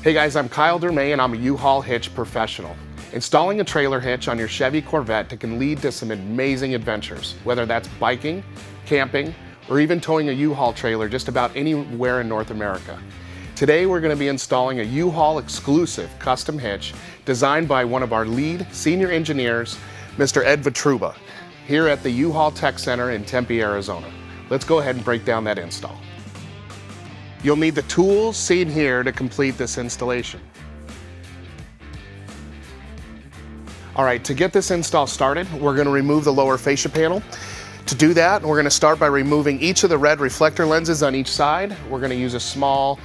Hey guys, I'm Kyle Dermay and I'm a Uhaul hitch professional. Installing a trailer hitch on your Chevy Corvette can lead to some amazing adventures, whether that's biking, camping, or even towing a Uhaul trailer just about anywhere in North America. Today we're going to be installing a Uhaul exclusive custom hitch designed by one of our lead senior engineers, Mr. Ed Vitruba, here at the Uhaul Tech Center in Tempe, Arizona. Let's go ahead and break down that install. You'll need the tools seen here to complete this installation. All right, to get this install started, we're going to remove the lower fascia panel. To do that, we're going to start by removing each of the red reflector lenses on each side. We're going to use a small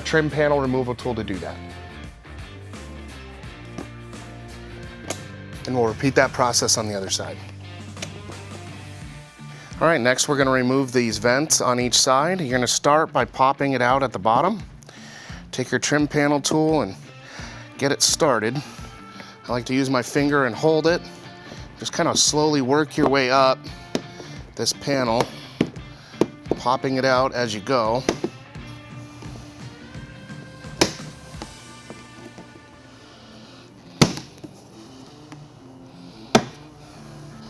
trim panel removal tool to do that. And we'll repeat that process on the other side. All right, next we're going to remove these vents on each side. You're going to start by popping it out at the bottom. Take your trim panel tool and get it started. I like to use my finger and hold it. Just kind of slowly work your way up this panel, popping it out as you go.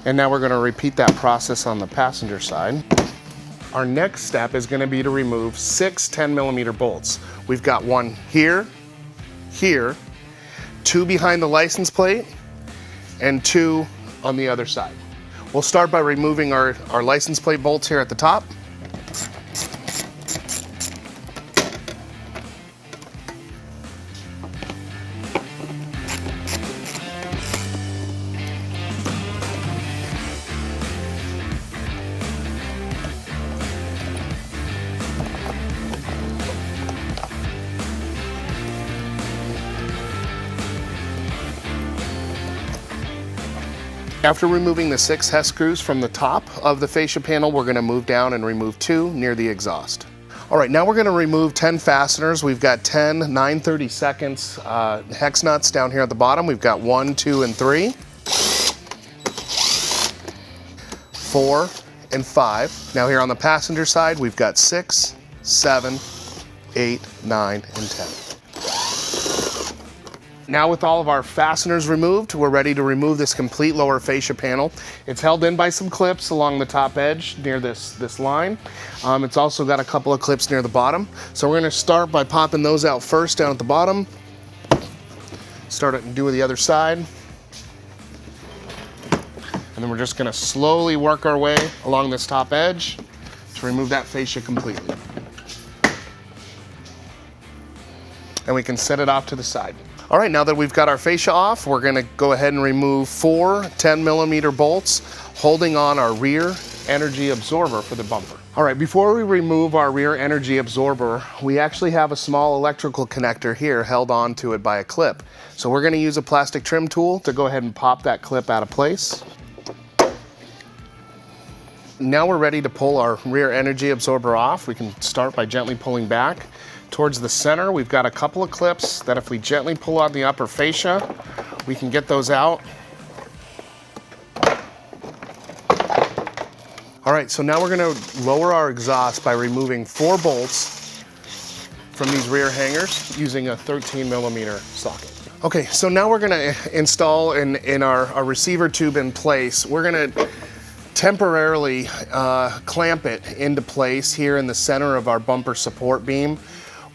And now we're going to repeat that process on the passenger side. Our next step is going to be to remove 6 10mm bolts. We've got one here, here, 2 behind the license plate, and 2 on the other side. We'll start by removing our license plate bolts here at the top. After removing the 6 Hess screws from the top of the fascia panel, we're going to move down and remove 2 near the exhaust. All right, now we're going to remove 10 fasteners. We've got 10 9/32 hex nuts down here at the bottom. We've got 1, 2, and 3, 4, and 5. Now here on the passenger side, we've got 6, 7, 8, 9, and 10. Now with all of our fasteners removed, we're ready to remove this complete lower fascia panel. It's held in by some clips along the top edge near this line. It's also got a couple of clips near the bottom. So we're going to start by popping those out first down at the bottom. Start it and do the other side. And then we're just going to slowly work our way along this top edge to remove that fascia completely. And we can set it off to the side. All right, now that we've got our fascia off, we're gonna go ahead and remove 4 10mm bolts holding on our rear energy absorber for the bumper. All right, before we remove our rear energy absorber, we actually have a small electrical connector here held onto it by a clip. So we're gonna use a plastic trim tool to go ahead and pop that clip out of place. Now we're ready to pull our rear energy absorber off. We can start by gently pulling back. Towards the center, we've got a couple of clips that if we gently pull on the upper fascia, we can get those out. All right, so now we're gonna lower our exhaust by removing 4 bolts from these rear hangers using a 13mm socket. Okay, so now we're gonna install in our receiver tube in place. We're gonna temporarily clamp it into place here in the center of our bumper support beam.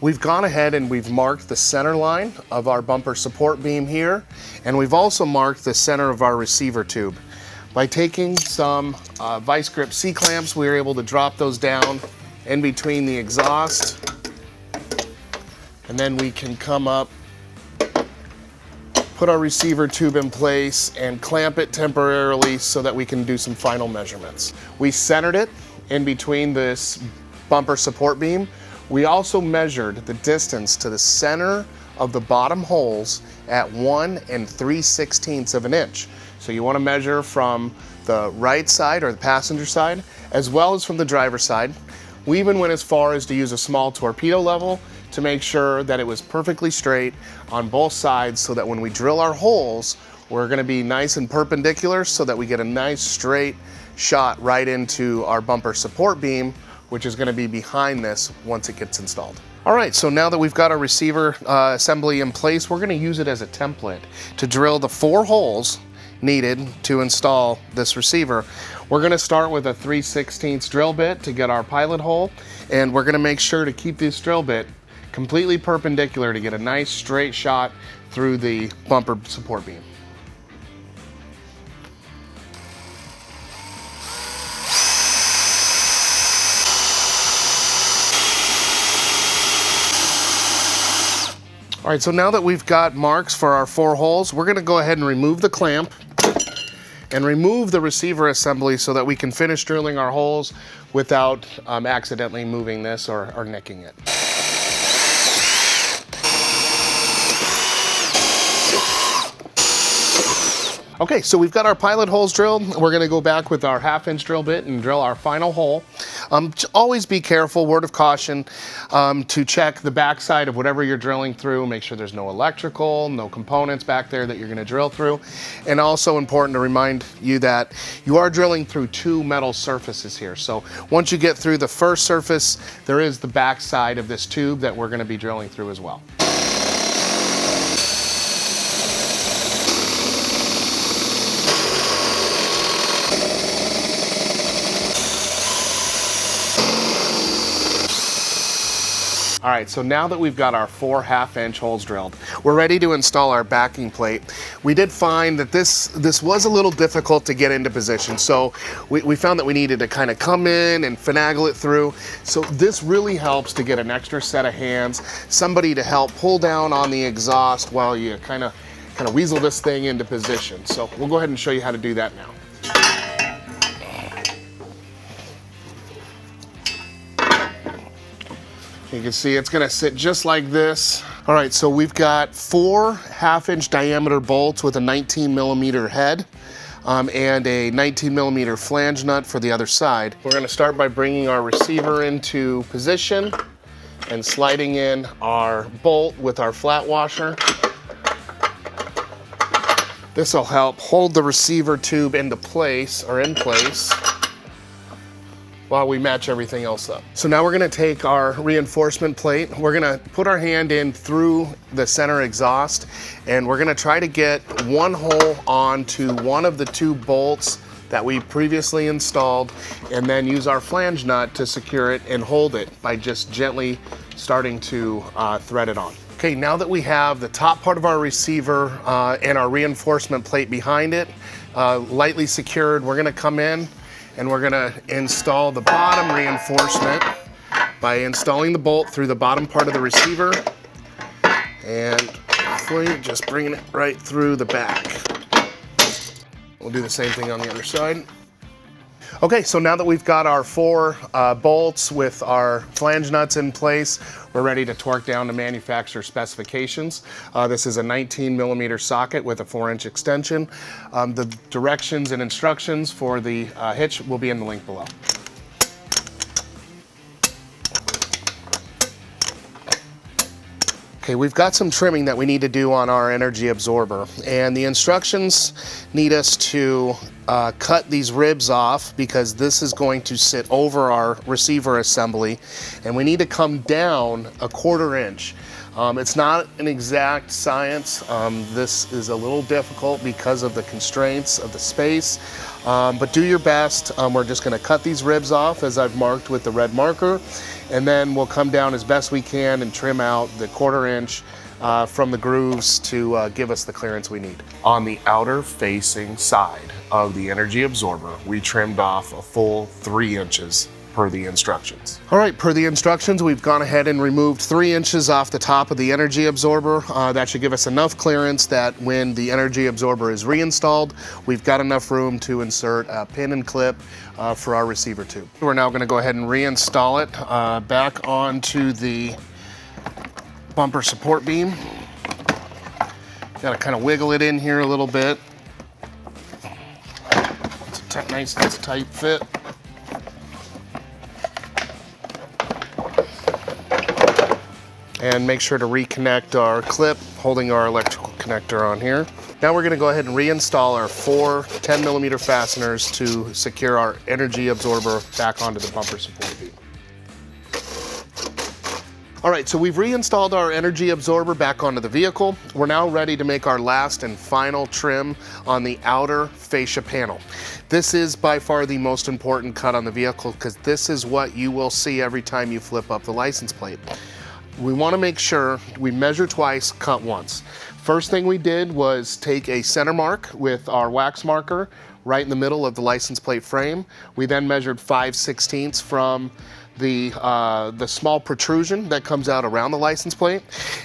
We've gone ahead and we've marked the center line of our bumper support beam here, and we've also marked the center of our receiver tube. By taking some vice grip C-clamps, we were able to drop those down in between the exhaust, and then we can come up, put our receiver tube in place, and clamp it temporarily so that we can do some final measurements. We centered it in between this bumper support beam. We also measured the distance to the center of the bottom holes at 1 3/16 of an inch. So you want to measure from the right side or the passenger side, as well as from the driver's side. We even went as far as to use a small torpedo level to make sure that it was perfectly straight on both sides so that when we drill our holes, we're going to be nice and perpendicular so that we get a nice straight shot right into our bumper support beam, which is going to be behind this once it gets installed. All right, so now that we've got our receiver assembly in place, we're gonna use it as a template to drill the 4 holes needed to install this receiver. We're gonna start with a 3/16 drill bit to get our pilot hole, and we're gonna make sure to keep this drill bit completely perpendicular to get a nice straight shot through the bumper support beam. All right, so now that we've got marks for our 4 holes, we're gonna go ahead and remove the clamp and remove the receiver assembly so that we can finish drilling our holes without accidentally moving this or nicking it. Okay, so we've got our pilot holes drilled. We're gonna go back with our 1/2-inch drill bit and drill our final hole. Always be careful, word of caution, to check the backside of whatever you're drilling through. Make sure there's no electrical, no components back there that you're gonna drill through. And also important to remind you that you are drilling through 2 metal surfaces here. So once you get through the first surface, there is the backside of this tube that we're gonna be drilling through as well. All right, so now that we've got our 4 1/2-inch holes drilled, we're ready to install our backing plate. We did find that this was a little difficult to get into position, so we found that we needed to kind of come in and finagle it through. So this really helps to get an extra set of hands, somebody to help pull down on the exhaust while you kind of weasel this thing into position. So we'll go ahead and show you how to do that now. You can see it's gonna sit just like this. All right, so we've got 4 1/2-inch diameter bolts with a 19mm head and a 19mm flange nut for the other side. We're gonna start by bringing our receiver into position and sliding in our bolt with our flat washer. This will help hold the receiver tube into place, or in place, while we match everything else up. So now we're gonna take our reinforcement plate, we're gonna put our hand in through the center exhaust, and we're gonna try to get 1 hole onto one of the 2 bolts that we previously installed, and then use our flange nut to secure it and hold it by just gently starting to thread it on. Okay, now that we have the top part of our receiver and our reinforcement plate behind it, lightly secured, we're gonna come in and we're gonna install the bottom reinforcement by installing the bolt through the bottom part of the receiver and hopefully just bringing it right through the back. We'll do the same thing on the other side. Okay, so now that we've got our 4 bolts with our flange nuts in place, we're ready to torque down to manufacturer specifications. This is a 19mm socket with a 4-inch extension. The directions and instructions for the hitch will be in the link below. Okay, we've got some trimming that we need to do on our energy absorber, and the instructions need us to cut these ribs off because this is going to sit over our receiver assembly, and we need to come down a 1/4 inch. It's not an exact science. This is a little difficult because of the constraints of the space, but do your best. We're just gonna cut these ribs off as I've marked with the red marker, and then we'll come down as best we can and trim out the 1/4 inch from the grooves to give us the clearance we need. On the outer facing side of the energy absorber, we trimmed off a full 3 inches per the instructions. All right, per the instructions, we've gone ahead and removed 3 inches off the top of the energy absorber. That should give us enough clearance that when the energy absorber is reinstalled, we've got enough room to insert a pin and clip for our receiver tube. We're now gonna go ahead and reinstall it back onto the bumper support beam. Gotta kind of wiggle it in here a little bit. It's a nice tight fit. And make sure to reconnect our clip, holding our electrical connector on here. Now we're gonna go ahead and reinstall our 4 10mm fasteners to secure our energy absorber back onto the bumper support beam. All right, so we've reinstalled our energy absorber back onto the vehicle. We're now ready to make our last and final trim on the outer fascia panel. This is by far the most important cut on the vehicle because this is what you will see every time you flip up the license plate. We want to make sure we measure twice, cut once. First thing we did was take a center mark with our wax marker right in the middle of the license plate frame. We then measured 5/16 from the small protrusion that comes out around the license plate.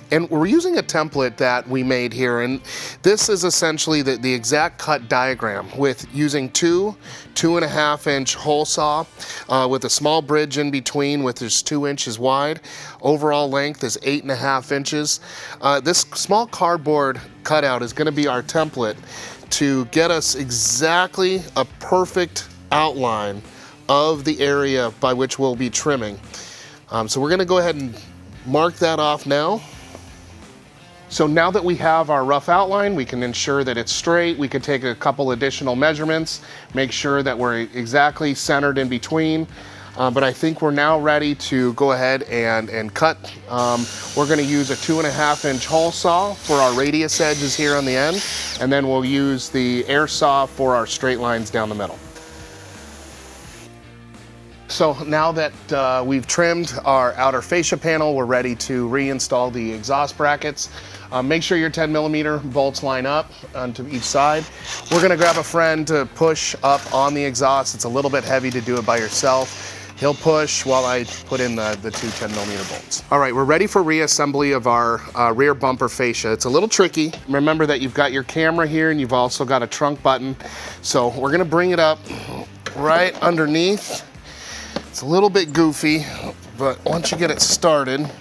And we're using a template that we made here, and this is essentially the exact cut diagram with using two 2.5-inch hole saw with a small bridge in between, which is 2 inches wide. Overall length is 8.5 inches. This small cardboard cutout is going to be our template to get us exactly a perfect outline of the area by which we'll be trimming. So we're gonna go ahead and mark that off now. So now that we have our rough outline, we can ensure that it's straight. We could take a couple additional measurements, make sure that we're exactly centered in between. But I think we're now ready to go ahead and cut. We're gonna use a 2.5-inch hole saw for our radius edges here on the end, and then we'll use the air saw for our straight lines down the middle. So now that we've trimmed our outer fascia panel, we're ready to reinstall the exhaust brackets. Make sure your 10mm bolts line up onto each side. We're gonna grab a friend to push up on the exhaust. It's a little bit heavy to do it by yourself. He'll push while I put in the two 10mm bolts. All right, we're ready for reassembly of our rear bumper fascia. It's a little tricky. Remember that you've got your camera here and you've also got a trunk button. So we're gonna bring it up right underneath. It's a little bit goofy, but once you get it started,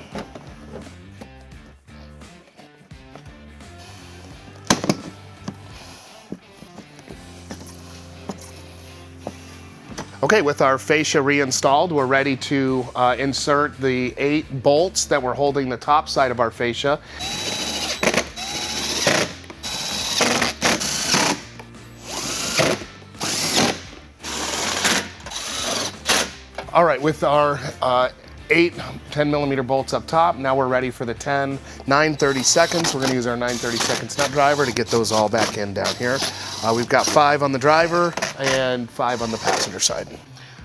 okay, with our fascia reinstalled, we're ready to insert the 8 bolts that were holding the top side of our fascia. All right, with our 8 10mm bolts up top, now we're ready for the 10 9/32. We're gonna use our 9/32 nut driver to get those all back in down here. We've got 5 on the driver and 5 on the passenger side.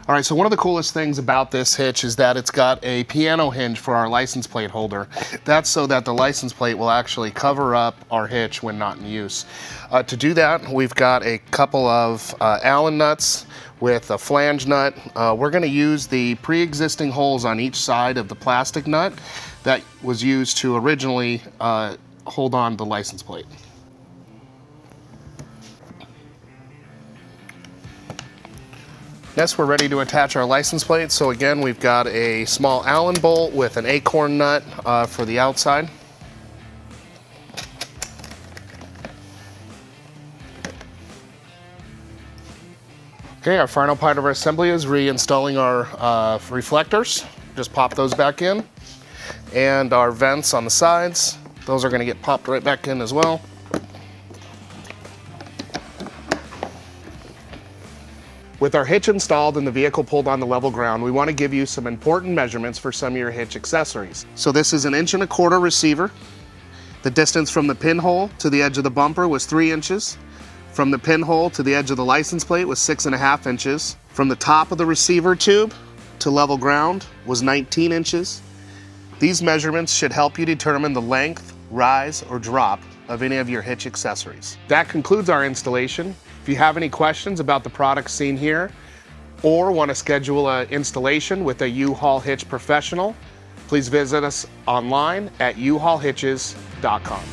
All right, so one of the coolest things about this hitch is that it's got a piano hinge for our license plate holder. That's so that the license plate will actually cover up our hitch when not in use. To do that, we've got a couple of Allen nuts with a flange nut. We're gonna use the pre-existing holes on each side of the plastic nut that was used to originally hold on the license plate. Next, we're ready to attach our license plate. So again, we've got a small Allen bolt with an acorn nut for the outside. Okay, our final part of our assembly is reinstalling our reflectors. Just pop those back in. And our vents on the sides, those are gonna get popped right back in as well. With our hitch installed and the vehicle pulled on the level ground, we want to give you some important measurements for some of your hitch accessories. So this is an 1.25 inch receiver. The distance from the pinhole to the edge of the bumper was 3 inches. From the pinhole to the edge of the license plate was 6.5 inches. From the top of the receiver tube to level ground was 19 inches. These measurements should help you determine the length, rise, or drop of any of your hitch accessories. That concludes our installation. If you have any questions about the products seen here or want to schedule an installation with a Uhaul hitch professional, please visit us online at uhaulhitches.com.